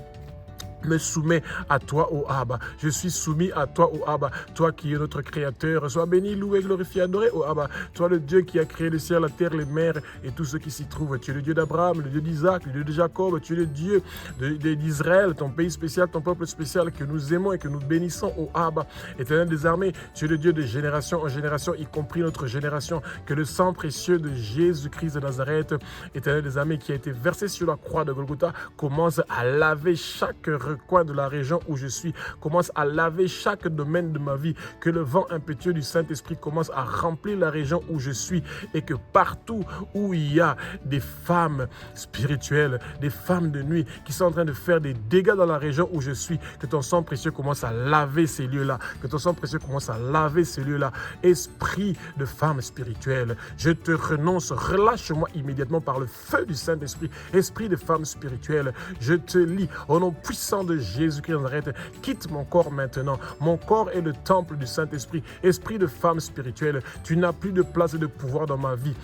me soumets à toi, ô Abba. Je suis soumis à toi, ô Abba. Toi qui es notre créateur. Sois béni, loué, glorifié, adoré, ô Abba. Toi le Dieu qui a créé le ciel, la terre, les mers et tout ce qui s'y trouve. Tu es le Dieu d'Abraham, le Dieu d'Isaac, le Dieu de Jacob. Tu es le Dieu d'Israël, ton pays spécial, ton peuple spécial que nous aimons et que nous bénissons, ô Abba. Éternel des armées, tu es le Dieu de génération en génération, y compris notre génération. Que le sang précieux de Jésus-Christ de Nazareth, Éternel des armées, qui a été versé sur la croix de Golgotha, commence à laver chaque recoin de la région où je suis, commence à laver chaque domaine de ma vie, que le vent impétueux du Saint-Esprit commence à remplir la région où je suis et que partout où il y a des femmes spirituelles, des femmes de nuit qui sont en train de faire des dégâts dans la région où je suis, que ton sang précieux commence à laver ces lieux-là, que ton sang précieux commence à laver ces lieux-là. Esprit de femme spirituelle, je te renonce, relâche-moi immédiatement par le feu du Saint-Esprit. Esprit de femme spirituelle, je te lie au nom puissant de Jésus-Christ de Nazareth, quitte mon corps maintenant. Mon corps est le temple du Saint-Esprit. Esprit de femme spirituelle, tu n'as plus de place et de pouvoir dans ma vie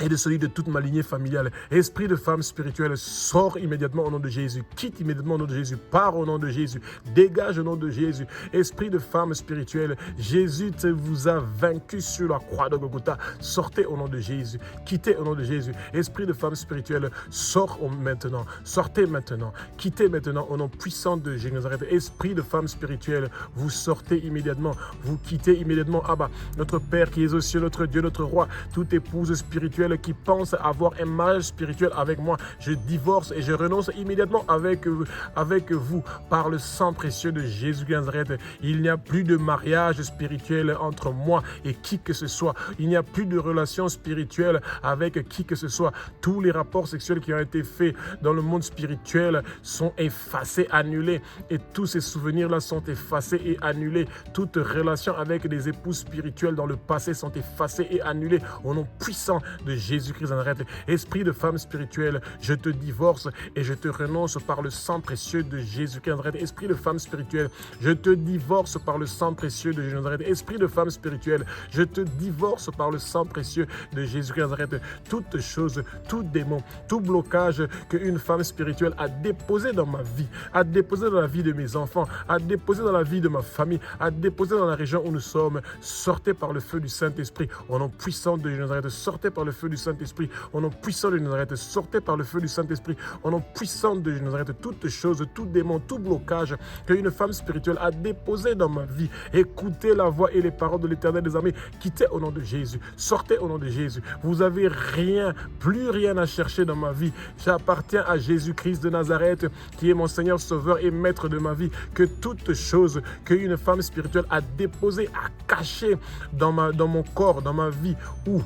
et de celui de toute ma lignée familiale. Esprit de femme spirituelle, sors immédiatement au nom de Jésus. Quitte immédiatement au nom de Jésus. Pars au nom de Jésus. Dégage au nom de Jésus. Esprit de femme spirituelle, Jésus vous a vaincu sur la croix de Golgotha. Sortez au nom de Jésus. Quittez au nom de Jésus. Esprit de femme spirituelle, sors maintenant. Sortez maintenant. Quittez maintenant au nom puissant de Jésus. Esprit de femme spirituelle, vous sortez immédiatement. Vous quittez immédiatement. Abba, notre Père qui est aux cieux, notre Dieu, notre Roi, toute épouse spirituelle qui pense avoir un mariage spirituel avec moi, je divorce et je renonce immédiatement avec vous par le sang précieux de Jésus de Nazareth. Il n'y a plus de mariage spirituel entre moi et qui que ce soit. Il n'y a plus de relation spirituelle avec qui que ce soit. Tous les rapports sexuels qui ont été faits dans le monde spirituel sont effacés, annulés, et tous ces souvenirs-là sont effacés et annulés. Toute relation avec des épouses spirituelles dans le passé sont effacées et annulées au nom puissant de Jésus-Christ de Nazareth. Esprit de femme spirituelle, je te divorce et je te renonce par le sang précieux de Jésus-Christ de Nazareth. Esprit de femme spirituelle, je te divorce par le sang précieux de Jésus de Nazareth. Esprit de femme spirituelle, je te divorce par le sang précieux de Jésus-Christ de Nazareth. Toute chose, tout démon, tout blocage qu'une femme spirituelle a déposé dans ma vie, a déposé dans la vie de mes enfants, a déposé dans la vie de ma famille, a déposé dans la région où nous sommes, sortez par le feu du Saint-Esprit au nom puissant de Jésus de Nazareth. Sortez par le feu du Saint-Esprit, au nom puissant de Nazareth, sortez par le feu du Saint-Esprit, au nom puissant de Nazareth, toutes choses, tout démon, tout blocage qu'une femme spirituelle a déposé dans ma vie, écoutez la voix et les paroles de l'Éternel des armées, quittez au nom de Jésus, sortez au nom de Jésus, vous n'avez rien, plus rien à chercher dans ma vie, j'appartiens à Jésus-Christ de Nazareth, qui est mon Seigneur, Sauveur et Maître de ma vie, que toute chose qu'une femme spirituelle a déposé, a caché dans mon corps, dans ma vie, ou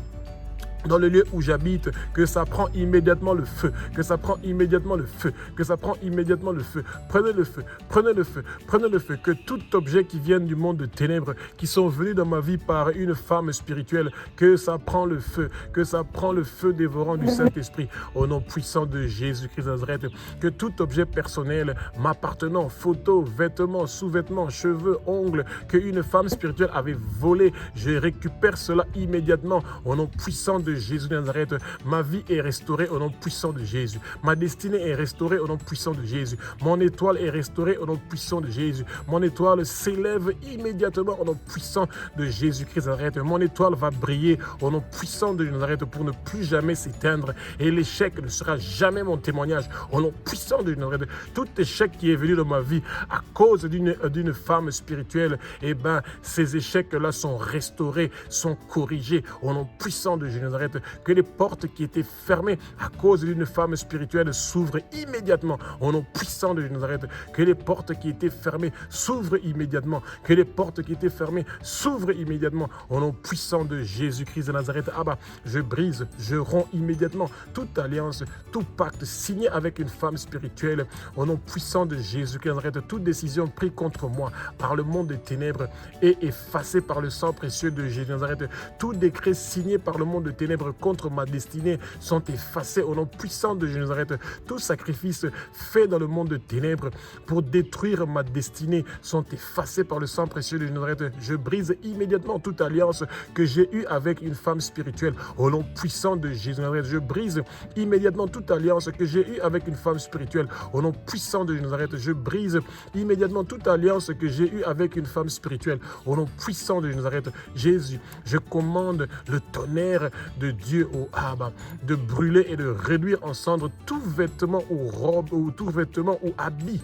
dans le lieu où j'habite, que ça prend immédiatement le feu, que ça prend immédiatement le feu, que ça prend immédiatement le feu. Prenez le feu, prenez le feu, prenez le feu, que tout objet qui vient du monde de ténèbres, qui sont venus dans ma vie par une femme spirituelle, que ça prend le feu, que ça prend le feu dévorant du Saint-Esprit, au nom puissant de Jésus-Christ de Nazareth, que tout objet personnel m'appartenant, photos, vêtements, sous-vêtements, cheveux, ongles, qu'une femme spirituelle avait volé, je récupère cela immédiatement, au nom puissant de de Jésus de Nazareth, ma vie est restaurée au nom puissant de Jésus. Ma destinée est restaurée au nom puissant de Jésus. Mon étoile est restaurée au nom puissant de Jésus. Mon étoile s'élève immédiatement au nom puissant de Jésus-Christ de Nazareth. Mon étoile va briller au nom puissant de Nazareth pour ne plus jamais s'éteindre. Et l'échec ne sera jamais mon témoignage au nom puissant de Nazareth. Tout échec qui est venu dans ma vie à cause d'une femme spirituelle, eh bien, ces échecs-là sont restaurés, sont corrigés au nom puissant de Nazareth. Que les portes qui étaient fermées à cause d'une femme spirituelle s'ouvrent immédiatement au nom puissant de Nazareth. Que les portes qui étaient fermées s'ouvrent immédiatement. Que les portes qui étaient fermées s'ouvrent immédiatement au nom puissant de Jésus-Christ de Nazareth. Abba, je brise, je romps immédiatement toute alliance, tout pacte signé avec une femme spirituelle au nom puissant de Jésus-Christ de Nazareth. Toute décision prise contre moi par le monde des ténèbres est effacée par le sang précieux de Jésus de Nazareth. Tout décret signé par le monde des ténèbres contre ma destinée sont effacés au nom puissant de Jésus de Nazareth. Tout sacrifice fait dans le monde des ténèbres pour détruire ma destinée sont effacés par le sang précieux de Jésus de Nazareth. Je brise immédiatement toute alliance que j'ai eue avec une femme spirituelle au nom puissant de Jésus de Nazareth. Je brise immédiatement toute alliance que j'ai eue avec une femme spirituelle au nom puissant de Jésus de Nazareth. Je brise immédiatement toute alliance que j'ai eue avec une femme spirituelle au nom puissant de Jésus de Nazareth. Jésus, je commande le tonnerre de Dieu au Abba de brûler et de réduire en cendres tout vêtement ou robe ou tout vêtement ou habit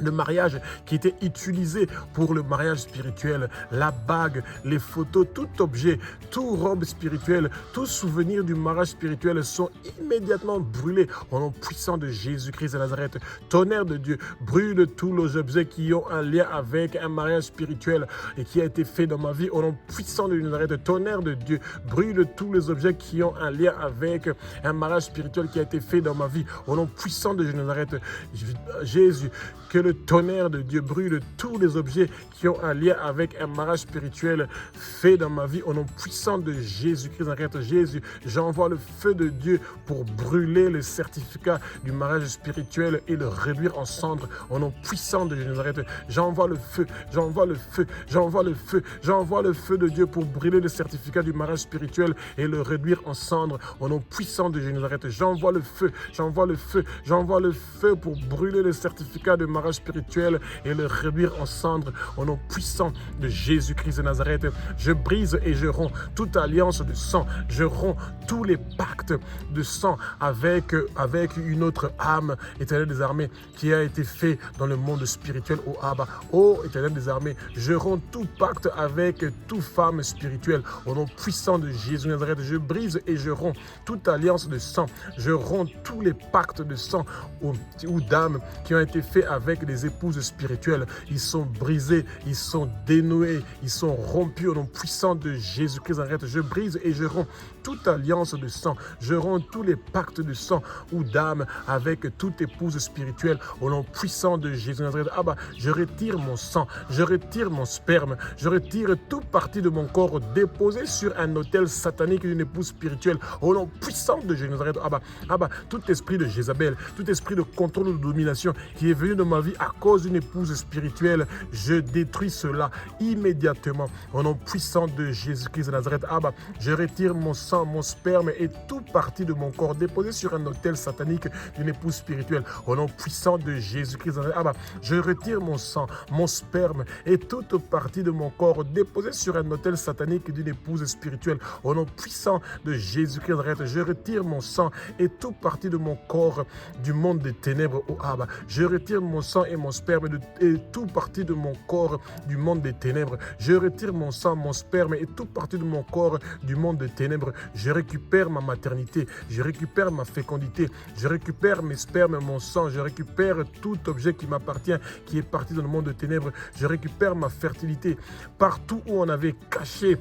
le mariage qui était utilisé pour le mariage spirituel, la bague, les photos, tout objet, tout robe spirituelle, tout souvenir du mariage spirituel sont immédiatement brûlés au nom puissant de Jésus-Christ de Nazareth. Tonnerre de Dieu, brûle tous les objets qui ont un lien avec un mariage spirituel et qui a été fait dans ma vie au nom puissant de Nazareth. Tonnerre de Dieu, brûle tous les objets qui ont un lien avec un mariage spirituel qui a été fait dans ma vie au nom puissant de Nazareth. Jésus, que le tonnerre de Dieu brûle tous les objets qui ont un lien avec un mariage spirituel fait dans ma vie au nom puissant de Jésus-Christ. Arrête Jésus, j'envoie le feu de Dieu pour brûler le certificat du mariage spirituel et le réduire en cendres au nom puissant de Nazareth. J'envoie le feu, j'envoie le feu, j'envoie le feu, j'envoie le feu de Dieu pour brûler le certificat du mariage spirituel et le réduire en cendres au nom puissant de Nazareth. J'envoie le feu, j'envoie le feu, j'envoie le feu pour brûler le certificat de mariage spirituel et le réduire en cendres au nom puissant de Jésus-Christ de Nazareth. Je brise et je romps toute alliance de sang. Je romps tous les pactes de sang avec une autre âme, Éternel des armées, qui a été fait dans le monde spirituel au Abba. Ô Éternel des armées, je romps tout pacte avec toute femme spirituelle au nom puissant de Jésus de Nazareth. Je brise et je romps toute alliance de sang. Je romps tous les pactes de sang ou d'âme qui ont été faits avec des épouses spirituelles. Ils sont brisés, ils sont dénoués, ils sont rompus au nom puissant de Jésus-Christ. Arrête, je brise et je romps toute alliance de sang. Je romps tous les pactes de sang ou d'âme avec toute épouse spirituelle au nom puissant de Jésus. Abba, je retire mon sang, je retire mon sperme, je retire toute partie de mon corps déposé sur un autel satanique d'une épouse spirituelle au nom puissant de Jésus. Abba, tout esprit de Jézabel, tout esprit de contrôle ou de domination qui est venu dans ma vie à cause d'une épouse spirituelle, je détruis cela immédiatement au nom puissant de Jésus-Christ de Nazareth. Abba, je retire mon sang, mon sperme et toute partie de mon corps déposé sur un autel satanique d'une épouse spirituelle au nom puissant de Jésus-Christ de Nazareth. Abba, je retire mon sang, mon sperme et toute partie de mon corps déposé sur un autel satanique d'une épouse spirituelle au nom puissant de Jésus-Christ de Nazareth. Je retire mon sang et toute partie de mon corps du monde des ténèbres au Abba. Je retire mon sang et mon sperme et toute partie de mon corps du monde des ténèbres. Je retire mon sang, mon sperme et toute partie de mon corps du monde des ténèbres. Je récupère ma maternité, je récupère ma fécondité, je récupère mes spermes, mon sang, je récupère tout objet qui m'appartient, qui est parti dans le monde des ténèbres. Je récupère ma fertilité. Partout où on avait caché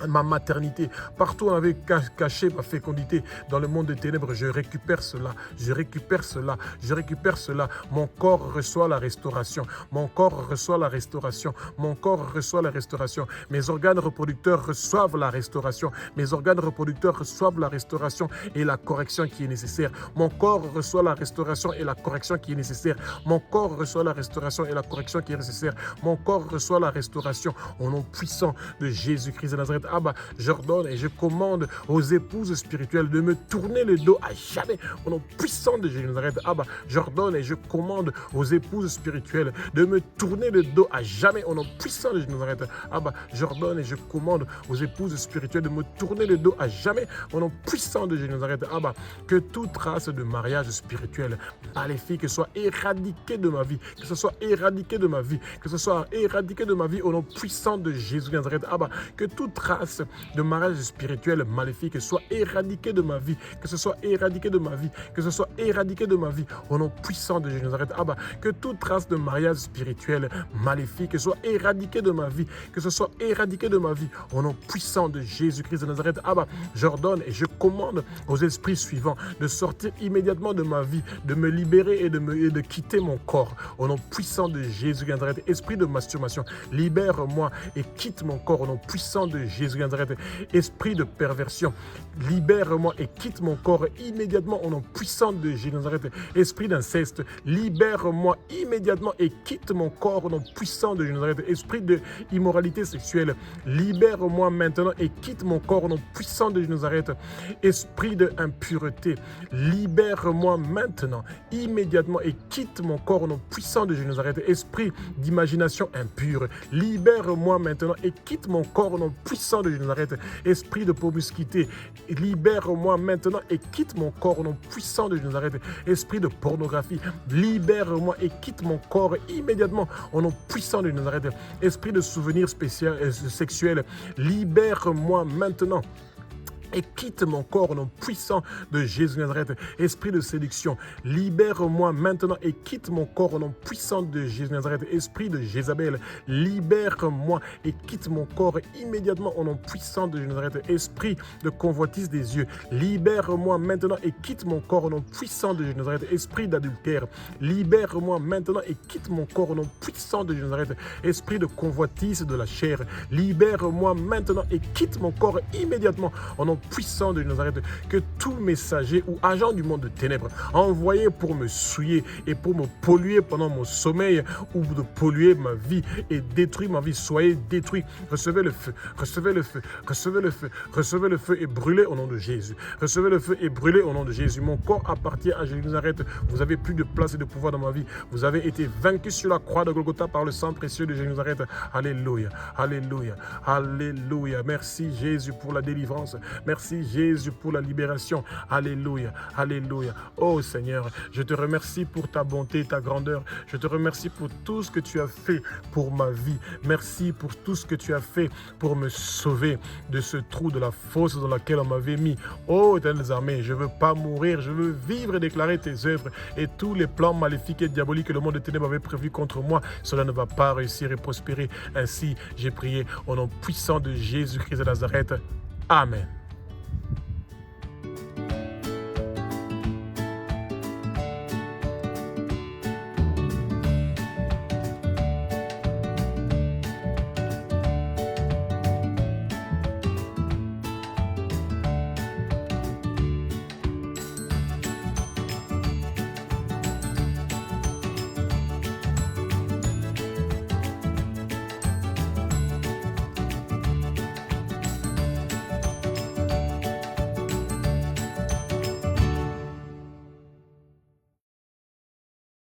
ma maternité, partout où on avait caché ma fécondité dans le monde des ténèbres, je récupère cela, je récupère cela, je récupère cela. Mon corps reçoit la restauration, mon corps reçoit la restauration, mon corps reçoit la restauration. Mes organes reproducteurs reçoivent la restauration, mes organes reproducteurs reçoivent la restauration et la correction qui est nécessaire. Mon corps reçoit la restauration et la correction qui est nécessaire. Mon corps reçoit la restauration et la correction qui est nécessaire. Mon corps reçoit la restauration au nom puissant de Jésus-Christ de Nazareth. Abba, j'ordonne et je commande aux épouses spirituelles de me tourner le dos à jamais. Au nom puissant de Jésus de Nazareth, Abba, j'ordonne et je commande aux épouses spirituelles de me tourner le dos à jamais. Au nom puissant de Jésus de Nazareth, Abba, j'ordonne et je commande aux épouses spirituelles de me tourner le dos à jamais. Au nom puissant de Jésus de Nazareth, Abba, que toute trace de mariage spirituel maléfique soit éradiquée de ma vie, que ce soit éradiqué de ma vie, que ce soit éradiqué de ma vie au nom puissant de Jésus de Nazareth, Abba, que toute trace de mariage spirituel maléfique soit éradiquée de ma vie, que ce soit éradiqué de ma vie, que ce soit éradiqué de ma vie au nom puissant de Jésus de Nazareth, Abba, que toute trace de mariage spirituel maléfique soit éradiquée de ma vie, que ce soit éradiqué de ma vie au nom puissant de Jésus-Christ de Nazareth, Abba, j'ordonne et je commande aux esprits suivants de sortir immédiatement de ma vie, de me libérer et de quitter mon corps au nom puissant de Jésus de Nazareth. Esprit de masturbation, libère-moi et quitte mon corps au nom puissant de Jésus de Nazareth. Esprit de perversion, libère-moi et quitte mon corps immédiatement au nom puissant de Jésus de Nazareth. Esprit d'inceste, libère-moi immédiatement et quitte mon corps au nom puissant de Jésus de Nazareth. Esprit de immoralité sexuelle, libère-moi maintenant et quitte mon corps au nom puissant de Jésus de Nazareth. Esprit de impureté, libère-moi maintenant, immédiatement et quitte mon corps au nom puissant de Jésus de Nazareth. Esprit d'imagination impure, libère-moi maintenant et quitte mon corps au nom puissant de Jésus de Nazareth. Esprit de promiscuité, libère-moi maintenant et quitte mon corps au nom puissant de Jésus de Nazareth. Esprit de pornographie, libère-moi et quitte mon corps immédiatement au nom puissant de Jésus de Nazareth. Esprit de souvenir sexuel, libère-moi maintenant et quitte mon corps au nom puissant de Jésus de Nazareth. Esprit de séduction, libère-moi maintenant et quitte mon corps au nom puissant de Jésus de Nazareth. Esprit de Jézabel, libère-moi et quitte mon corps immédiatement au nom puissant de Jésus de Nazareth. Esprit de convoitise des yeux, libère-moi maintenant et quitte mon corps au nom puissant de Jésus de Nazareth. Esprit d'adultère, libère-moi maintenant et quitte mon corps au nom puissant de Jésus de Nazareth. Esprit de convoitise de la chair, libère-moi maintenant et quitte mon corps immédiatement au nom puissant de Nazareth. Que tout messager ou agent du monde de ténèbres envoyé pour me souiller et pour me polluer pendant mon sommeil ou de polluer ma vie et détruire ma vie, soyez détruits. Recevez le feu, recevez le feu, recevez le feu, recevez le feu et brûlez au nom de Jésus. Recevez le feu et brûlez au nom de Jésus. Mon corps appartient à Jésus de Nazareth. Vous avez plus de place et de pouvoir dans ma vie. Vous avez été vaincu sur la croix de Golgotha par le sang précieux de Jésus de Nazareth. Alléluia, alléluia, alléluia. Merci Jésus pour la délivrance. Merci Jésus pour la libération. Alléluia, alléluia. Oh Seigneur, je te remercie pour ta bonté, ta grandeur. Je te remercie pour tout ce que tu as fait pour ma vie. Merci pour tout ce que tu as fait pour me sauver de ce trou, de la fosse dans laquelle on m'avait mis. Oh Éternel des armées, je ne veux pas mourir, je veux vivre et déclarer tes œuvres et tous les plans maléfiques et diaboliques que le monde des ténèbres avait prévus contre moi. Cela ne va pas réussir et prospérer. Ainsi, j'ai prié au nom puissant de Jésus-Christ de Nazareth. Amen.